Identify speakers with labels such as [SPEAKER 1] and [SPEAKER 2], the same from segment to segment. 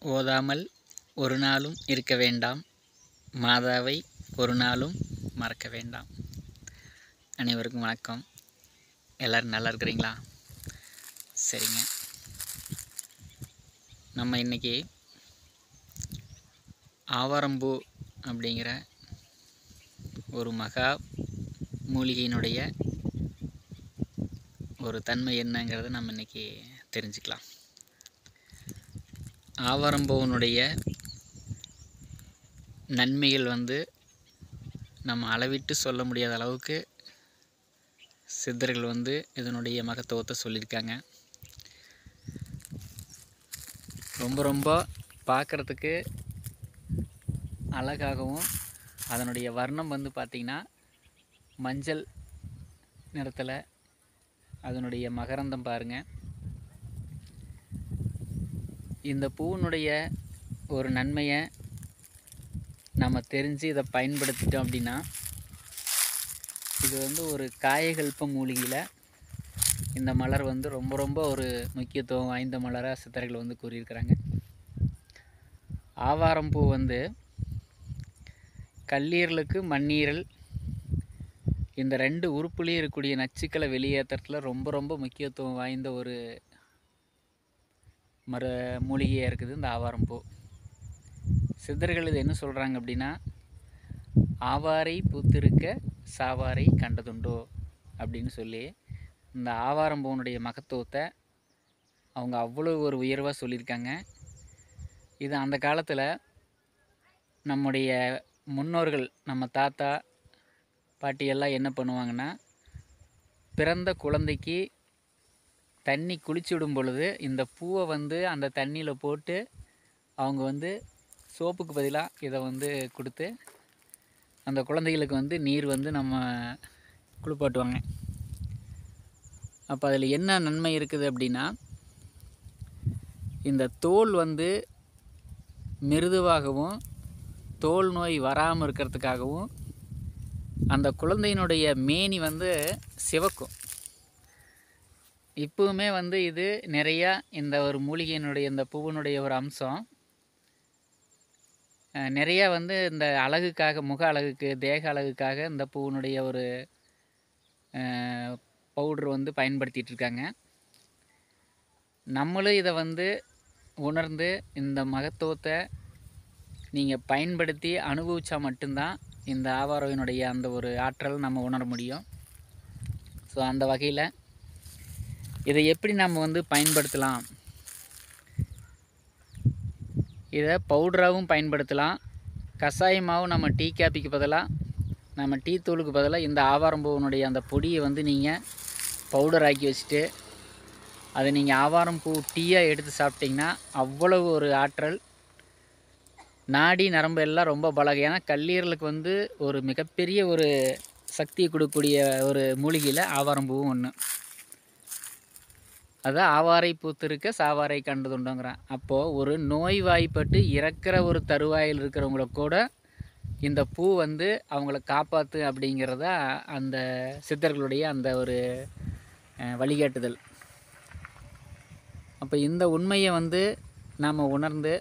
[SPEAKER 1] ஓதாமல் ஒரு நாளும் இருக்க வேண்டாம், மாதாவை ஒரு நாளும் மறக்க வேண்டாம். அனைவருக்கும் வணக்கம். எல்லோரும் நல்லா இருக்கிறீங்களா? சரிங்க, நம்ம இன்றைக்கி ஆவாரம்பூ அப்படிங்கிற ஒரு மகா மூலிகையினுடைய ஒரு தன்மை என்னங்கிறத நம்ம இன்றைக்கி தெரிஞ்சுக்கலாம். ஆவாரம்பூவினுடைய நன்மைகள் நம்ம அளவிட்டு சொல்ல முடியாத அளவுக்கு சித்தர்கள் இதனுடைய மகத்துவத்தை சொல்லியிருக்காங்க. ரொம்ப பார்க்குறதுக்கு அழகாகவும், அதனுடைய வர்ணம் பார்த்திங்கன்னா மஞ்சள் நிறத்தில் அதனுடைய மகரந்தம் பாருங்கள். இந்த பூவினுடைய ஒரு நன்மையை நம்ம தெரிஞ்சு இதை பயன்படுத்திட்டோம் அப்படின்னா, இது ஒரு காயகல்ப மூலிகையில் இந்த மலர் ரொம்ப ஒரு முக்கியத்துவம் வாய்ந்த மலராக சித்தர்கள் கூறியிருக்கிறாங்க. ஆவாரம்பூ கல்லீரலுக்கு மண்ணீரல் இந்த 2 உறுப்புலேயும் இருக்கக்கூடிய நச்சுக்களை வெளியேற்றத்தில் ரொம்ப முக்கியத்துவம் வாய்ந்த ஒரு மூலிகையாக இருக்குது இந்த ஆவாரம்பூ. சித்தர்கள் இது என்ன சொல்கிறாங்க அப்படின்னா, ஆவாரை பூத்திருக்க சாவாரை கண்டதுண்டோ அப்படின்னு சொல்லி இந்த ஆவாரம்பூனுடைய மகத்துவத்தை அவங்க அவ்வளோ ஒரு உயர்வாக சொல்லியிருக்காங்க. இது அந்த காலத்தில் நம்முடைய முன்னோர்கள், நம்ம தாத்தா பாட்டியெல்லாம் என்ன பண்ணுவாங்கன்னா, பிறந்த குழந்தைக்கு தண்ணி குளிச்சு விடும் பொழுது இந்த பூவை அந்த தண்ணியில் போட்டு அவங்க சோப்புக்கு பதிலாக இதை கொடுத்து அந்த குழந்தைகளுக்கு நீர் நம்ம குளிப்பாட்டுவாங்க. அப்போ அதில் என்ன நன்மை இருக்குது அப்படின்னா, இந்த தோல் மிருதுவாகவும் தோல் நோய் வராமல் இருக்கிறதுக்காகவும் அந்த குழந்தையினுடைய மேனி சிவக்கும். இப்போவுமே இது நிறையா இந்த ஒரு மூலிகையினுடைய இந்த பூவினுடைய ஒரு அம்சம் நிறையா இந்த அழகுக்காக, முக அழகுக்கு, தேக அழகுக்காக இந்த பூவினுடைய ஒரு பவுட்ரு பயன்படுத்திகிட்டு இருக்காங்க. நம்மளும் இதை உணர்ந்து இந்த மகத்துவத்தை நீங்கள் பயன்படுத்தி அனுபவித்தா மட்டும்தான் இந்த ஆவாரவினுடைய அந்த ஒரு ஆற்றல் நம்ம உணர முடியும். ஸோ அந்த வகையில் இதை எப்படி நம்ம பயன்படுத்தலாம், இதை பவுடராகவும் பயன்படுத்தலாம், கஷாயமாகவும் நம்ம டீ காப்பிக்கு பதிலாக, நம்ம டீ தூளுக்கு பதிலாக இந்த ஆவாரம்பூவினுடைய அந்த பொடியை நீங்கள் பவுடராக்கி வச்சுட்டு அதை நீங்கள் ஆவாரம்பூ டீயாக எடுத்து சாப்பிட்டிங்கன்னா அவ்வளவு ஒரு ஆற்றல், நாடி நரம்பு எல்லாம் ரொம்ப பலக. ஏன்னா கல்லீரலுக்கு ஒரு மிகப்பெரிய ஒரு சக்தியை கொடுக்கக்கூடிய ஒரு மூலிகையில் ஆவாரம்பூவும் ஒன்று. அதான் ஆவாரை பூத்திருக்க சாவாரை கண்டதுண்டோங்கிறான். அப்போது ஒரு நோய்வாய்ப்பட்டு இறக்கிற ஒரு தருவாயில் இருக்கிறவங்கள கூட இந்த பூ அவங்கள காப்பாற்று அப்படிங்கிறத அந்த சித்தர்களுடைய அந்த ஒரு வழிகாட்டுதல். அப்போ இந்த உண்மையை நாம் உணர்ந்து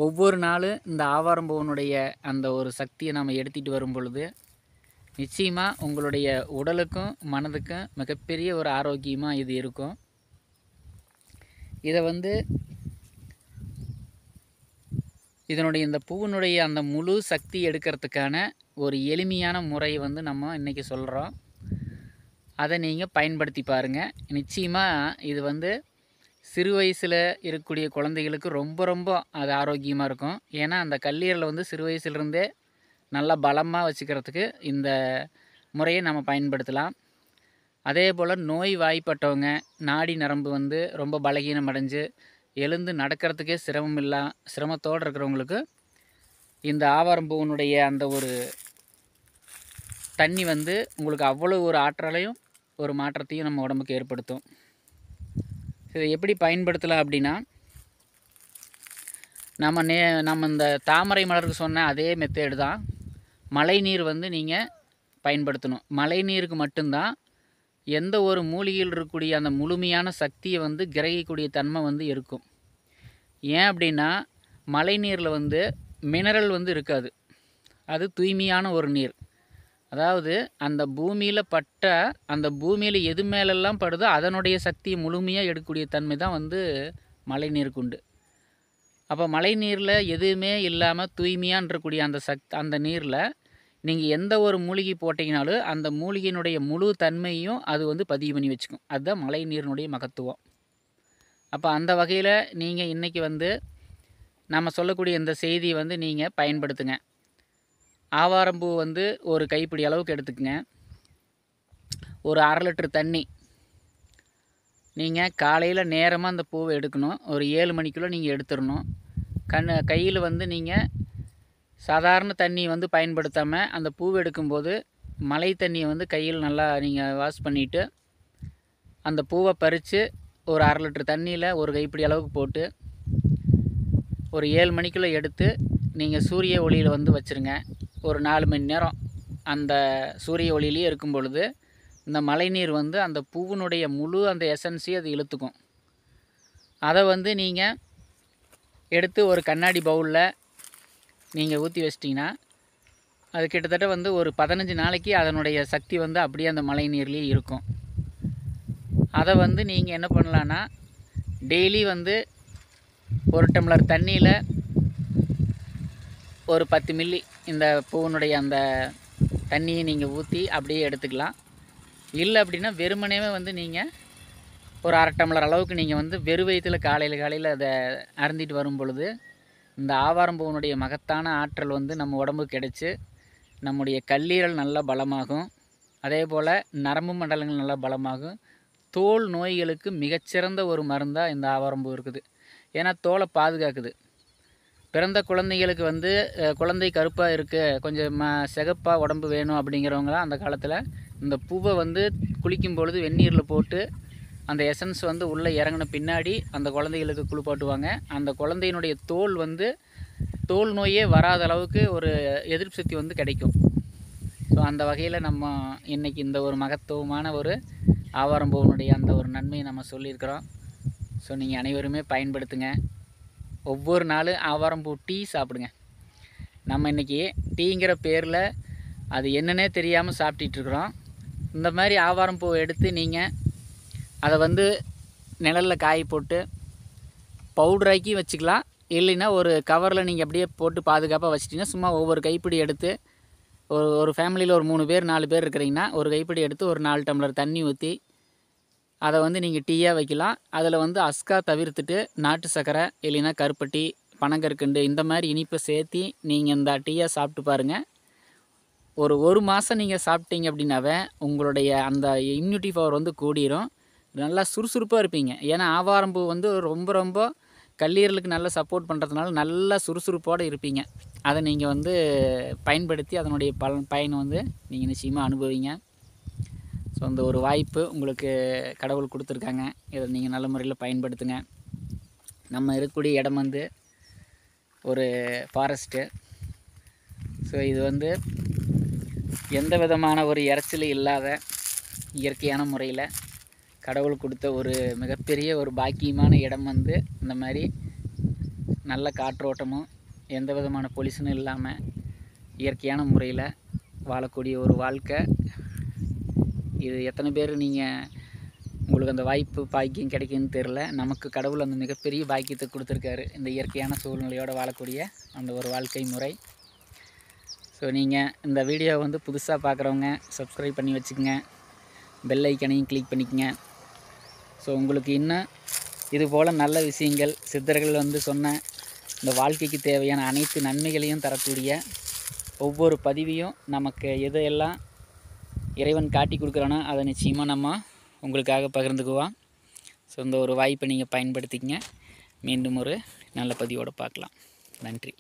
[SPEAKER 1] ஒவ்வொரு நாளும் இந்த ஆவாரம்பூவினுடைய அந்த ஒரு சக்தியை நாம் எடுத்துகிட்டு வரும் பொழுது நிச்சயமாக உங்களுடைய உடலுக்கும் மனதுக்கும் மிகப்பெரிய ஒரு ஆரோக்கியமாக இது இருக்கும். இதை இதனுடைய இந்த பூவினுடைய அந்த முழு சக்தி எடுக்கிறதுக்கான ஒரு எளிமையான முறையை நம்ம இன்றைக்கி சொல்கிறோம். அதை நீங்கள் பயன்படுத்தி பாருங்கள். நிச்சயமாக இது சிறு வயசில் இருக்கக்கூடிய குழந்தைகளுக்கு ரொம்ப அது ஆரோக்கியமாக இருக்கும். ஏன்னா அந்த கல்லீரலை சிறு வயசுலேருந்தே நல்லா பலமாக வச்சுக்கிறதுக்கு இந்த முறையை நம்ம பயன்படுத்தலாம். அதே போல் நோய் வாய்ப்பட்டவங்க, நாடி நரம்பு ரொம்ப பலகீனம் அடைஞ்சு எழுந்து நடக்கிறதுக்கே சிரமத்தோடு இருக்கிறவங்களுக்கு இந்த ஆவாரம்பூவினுடைய அந்த ஒரு தண்ணி உங்களுக்கு அவ்வளோ ஒரு ஆற்றலையும் ஒரு மாற்றத்தையும் நம்ம உடம்புக்கு ஏற்படுத்தும். இதை எப்படி பயன்படுத்தலாம் அப்படின்னா, நம்ம இந்த தாமரை மலருக்கு சொன்ன அதே மெத்தேடு தான். மழை நீர் நீங்கள் பயன்படுத்தணும். மழை நீருக்கு மட்டும்தான் எந்த ஒரு மூலிகையில் இருக்கக்கூடிய அந்த முழுமையான சக்தியை கிரகிக்கக்கூடிய தன்மை இருக்கும். ஏன் அப்படின்னா மழை நீரில் வந்து மினரல் வந்து இருக்காது. அது தூய்மையான ஒரு நீர். அதாவது அந்த பூமியில் பட்ட அந்த பூமியில் எது மேலெல்லாம் படுதோ அதனுடைய சக்தியை முழுமையாக எடுக்கக்கூடிய தன்மை தான் வந்து மழை நீருக்கு உண்டு. அப்போ மழை நீரில் எதுவுமே இல்லாமல் தூய்மையான்றக்கூடிய அந்த நீரில் நீங்கள் எந்த ஒரு மூலிகை போட்டிங்கனாலும் அந்த மூலிகையினுடைய முழு தன்மையும் அது வந்து பதிவு பண்ணி வச்சுக்கும். அதுதான் மழை நீரினுடைய மகத்துவம். அப்போ அந்த வகையில் நீங்கள் இன்றைக்கி வந்து நம்ம சொல்லக்கூடிய இந்த செய்தியை வந்து நீங்கள் பயன்படுத்துங்க. ஆவாரம்பூ வந்து ஒரு கைப்பிடி அளவுக்கு எடுத்துக்கங்க. ஒரு 1/2 லிட்டர் தண்ணி. நீங்கள் காலையில் நேரமாக அந்த பூவை எடுக்கணும். ஒரு 7 மணிக்குள்ளே நீங்கள் எடுத்துடணும். கையில் வந்து நீங்கள் சாதாரண தண்ணி வந்து பயன்படுத்தாமல் அந்த பூவை எடுக்கும்போது மழை தண்ணியை வந்து கையில் நல்லா நீங்கள் வாஷ் பண்ணிவிட்டு அந்த பூவை பறித்து ஒரு 1/2 லிட்டர் தண்ணியில் ஒரு கைப்பிடி அளவுக்கு போட்டு ஒரு 7 மணிக்குள்ளே எடுத்து நீங்கள் சூரிய ஒளியில் வந்து வச்சுருங்க. ஒரு 4 மணி நேரம் அந்த சூரிய ஒளியிலேயே இருக்கும் பொழுது இந்த மழைநீர் வந்து அந்த பூவினுடைய முழு அந்த எசன்ஸையும் அது இழுத்துக்கும். அதை வந்து நீங்கள் எடுத்து ஒரு கண்ணாடி பவுலில் நீங்கள் ஊற்றி வச்சிட்டிங்கன்னா அது கிட்டத்தட்ட வந்து ஒரு 15 நாளைக்கு அதனுடைய சக்தி வந்து அப்படியே அந்த மழை நீர்லேயே இருக்கும். அதை வந்து நீங்கள் என்ன பண்ணலான்னா டெய்லி வந்து ஒரு டம்ளர் தண்ணியில் ஒரு 10 மில்லி இந்த பூவினுடைய அந்த தண்ணியை நீங்கள் ஊற்றி அப்படியே எடுத்துக்கலாம். இல்லை அப்படின்னா வெறுமனேவே வந்து நீங்கள் ஒரு 1/2 டம்ளர் அளவுக்கு நீங்கள் வந்து வெறும் வயிற்றில் காலையில் அதை அருந்திட்டு வரும் பொழுது இந்த ஆவாரம்பூவினுடைய மகத்தான ஆற்றல் வந்து நம்ம உடம்புக்கு கிடச்சி நம்முடைய கல்லீரல் நல்லா பலமாகும். அதே போல் நரம்பு மண்டலங்கள் நல்லா பலமாகும். தோல் நோய்களுக்கு மிகச்சிறந்த ஒரு மருந்தாக இந்த ஆவாரம்பூ இருக்குது. ஏன்னா தோலை பாதுகாக்குது. பிறந்த குழந்தைகளுக்கு வந்து குழந்தை கருப்பாக இருக்குது, கொஞ்சம் சிகப்பாக உடம்பு வேணும் அப்படிங்கிறவங்களாம் அந்த காலத்தில் இந்த பூவை வந்து குளிக்கும் பொழுது வெந்நீரில் போட்டு அந்த எசன்ஸ் வந்து உள்ளே இறங்கின பின்னாடி அந்த குழந்தைகளுக்கு குளிப்பாட்டுவாங்க. அந்த குழந்தையினுடைய தோல் நோயே வராத அளவுக்கு ஒரு எதிர்ப்பு சக்தி வந்து கிடைக்கும். ஸோ அந்த வகையில் நம்ம இன்றைக்கி இந்த ஒரு மகத்துவமான ஒரு ஆவாரம்பூவினுடைய அந்த ஒரு நன்மையை நம்ம சொல்லியிருக்கிறோம். ஸோ நீங்கள் அனைவருமே பயன்படுத்துங்க. ஒவ்வொரு நாளும் ஆவாரம்பூ டீ சாப்பிடுங்க. நம்ம இன்றைக்கி டீங்கிற பேரில் அது என்னன்னே தெரியாமல் சாப்பிட்டுட்ருக்குறோம். இந்த மாதிரி ஆவாரம்பூவை எடுத்து நீங்கள் அதை வந்து நிழலில் காய போட்டு பவுடராக்கி வச்சுக்கலாம். இல்லைன்னா ஒரு கவரில் நீங்கள் அப்படியே போட்டு பாதுகாப்பாக வச்சிட்டிங்கன்னா சும்மா ஒவ்வொரு கைப்பிடி எடுத்து ஒரு ஃபேமிலியில் ஒரு 3 பேர் 4 பேர் இருக்கிறீங்கன்னா ஒரு கைப்பிடி எடுத்து ஒரு 4 டம்ளர் தண்ணி ஊற்றி அதை வந்து நீங்கள் டீயாக வைக்கலாம். அதில் வந்து அஸ்கா தவிர்த்துட்டு நாட்டு சர்க்கரை இல்லைன்னா கருப்பட்டி பனங்கற்கண்டு இந்த மாதிரி இனிப்பை சேர்த்தி நீங்கள் இந்த டீயாக சாப்பிட்டு பாருங்கள். ஒரு மாதம் நீங்கள் சாப்பிட்டீங்க அப்படின்னாவே உங்களுடைய அந்த இம்யூனிட்டி பவர் வந்து கூடிரும். நல்லா சுறுசுறுப்பாக இருப்பீங்க. ஏன்னா ஆவாரம்பூ வந்து ரொம்ப கல்லீரலுக்கு நல்லா சப்போர்ட் பண்ணுறதுனால நல்லா சுறுசுறுப்போடு இருப்பீங்க. அதை நீங்கள் வந்து பயன்படுத்தி அதனுடைய பயனை வந்து நீங்கள் நிச்சயமாக அனுபவிங்க. ஸோ அந்த ஒரு வாய்ப்பு உங்களுக்கு கடவுள் கொடுத்துருக்காங்க. இதை நீங்கள் நல்ல முறையில் பயன்படுத்துங்க. நம்ம இருக்கக்கூடிய இடம் வந்து ஒரு ஃபாரஸ்ட்டு. ஸோ இது வந்து எந்த விதமான ஒரு இறைச்சலும் இல்லாத இயற்கையான முறையில் கடவுள் கொடுத்த ஒரு மிகப்பெரிய ஒரு பாக்கியமான இடம் வந்து இந்த மாதிரி நல்ல காற்றோட்டமும் எந்த விதமான பொல்யூஷனும் இல்லாமல் இயற்கையான முறையில் வாழக்கூடிய ஒரு வாழ்க்கை. இது எத்தனை பேர் உங்களுக்கு அந்த வாய்ப்பு பாக்கியம் கிடைக்குன்னு தெரில. நமக்கு கடவுள் அந்த மிகப்பெரிய பாக்கியத்தை கொடுத்துருக்காரு. இந்த இயற்கையான சூழ்நிலையோடு வாழக்கூடிய அந்த ஒரு வாழ்க்கை முறை. ஸோ நீங்கள் இந்த வீடியோவை வந்து புதுசாக பார்க்குறவங்க சப்ஸ்கிரைப் பண்ணி வச்சுக்கோங்க. பெல் ஐக்கனையும் கிளிக் பண்ணிக்கங்க. ஸோ உங்களுக்கு இன்னும் இதுபோல் நல்ல விஷயங்கள் சித்தர்கள் வந்து சொன்ன இந்த வாழ்க்கைக்கு தேவையான அனைத்து நன்மைகளையும் தரக்கூடிய ஒவ்வொரு பதிவையும் நமக்கு எதையெல்லாம் இறைவன் காட்டி கொடுக்குறானோ அதை நிச்சயமாக நம்ம உங்களுக்காக பகிர்ந்துக்குவோம். ஸோ இந்த ஒரு வாய்ப்பை நீங்கள் பயன்படுத்திக்கங்க. மீண்டும் ஒரு நல்ல பதிவோடு பார்க்கலாம். நன்றி.